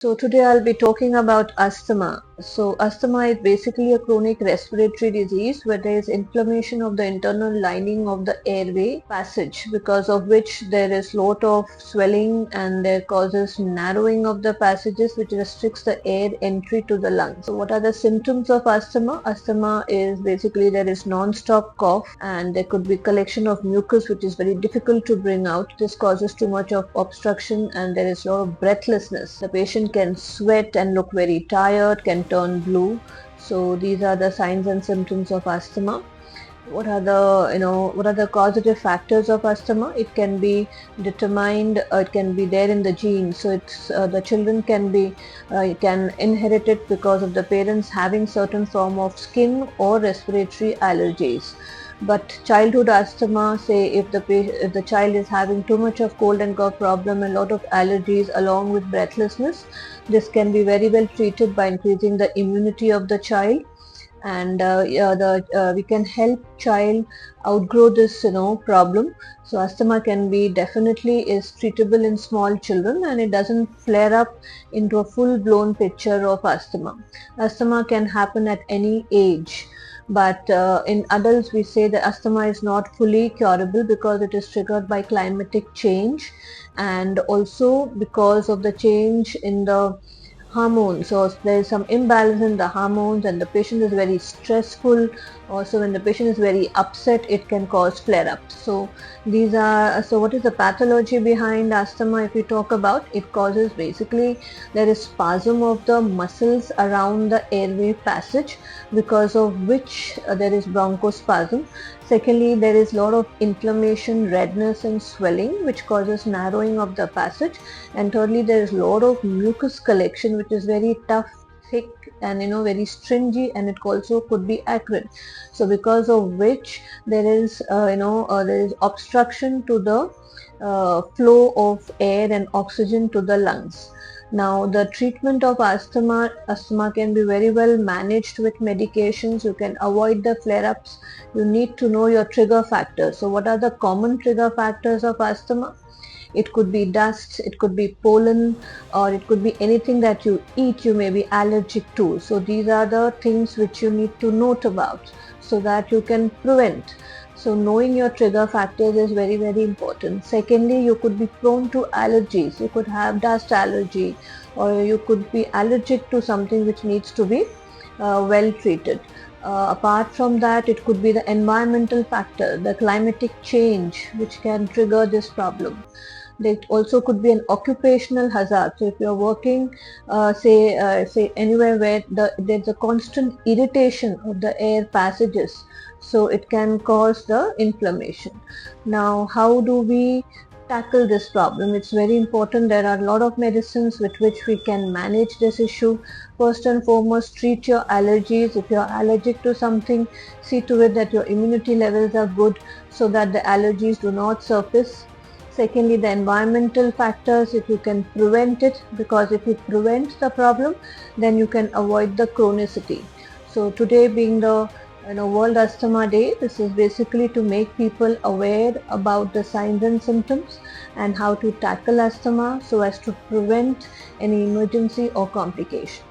So today I'll be talking about asthma. So asthma is basically a chronic respiratory disease where there is inflammation of the internal lining of the airway passage, because of which there is lot of swelling and there causes narrowing of the passages, which restricts the air entry to the lungs. So what are the symptoms of asthma? Asthma is basically there is non-stop cough and there could be collection of mucus which is very difficult to bring out. This causes too much of obstruction and there is a lot of breathlessness. The patient can sweat and look very tired, can turn blue. So these are the signs and symptoms of asthma. What are the causative factors of asthma? It can be determined, it can be there in the genes. So it's the children can inherit it because of the parents having certain form of skin or respiratory allergies. But childhood asthma, say if the child is having too much of cold and cough problem and a lot of allergies along with breathlessness, this can be very well treated by increasing the immunity of the child, and we can help child outgrow this problem. So asthma can be definitely is treatable in small children and it doesn't flare up into a full-blown picture of asthma. Asthma can happen at any age, but in adults we say that asthma is not fully curable because it is triggered by climatic change and also because of the change in the hormones. So there is some imbalance in the hormones and the patient is very stressful. Also when the patient is very upset, it can cause flare-ups. So what is the pathology behind asthma? If we talk about, it causes basically there is spasm of the muscles around the airway passage, because of which there is bronchospasm. Secondly, there is a lot of inflammation, redness and swelling which causes narrowing of the passage. And thirdly, there is a lot of mucus collection which is very tough, thick and very stringy, and it also could be acrid. So because of which there is there is obstruction to the flow of air and oxygen to the lungs. Now the treatment of asthma can be very well managed with medications. You can avoid the flare-ups. You need to know your trigger factors. So what are the common trigger factors of asthma? It could be dust, it could be pollen, or it could be anything that you eat you may be allergic to. So these are the things which you need to note about so that you can prevent. So knowing your trigger factors is very, very important. Secondly, you could be prone to allergies. You could have dust allergy, or you could be allergic to something which needs to be well treated. Apart from that, it could be the environmental factor, the climatic change which can trigger this problem. There also could be an occupational hazard. So if you're working say anywhere where there's a constant irritation of the air passages, so it can cause the inflammation. Now how do we tackle this problem? It's very important. There are a lot of medicines with which we can manage this issue. First and foremost, treat your allergies. If you're allergic to something, see to it that your immunity levels are good so that the allergies do not surface. Secondly, the environmental factors, if you can prevent it, because if you prevent the problem, then you can avoid the chronicity. So today being the World Asthma Day, this is basically to make people aware about the signs and symptoms and how to tackle asthma so as to prevent any emergency or complications.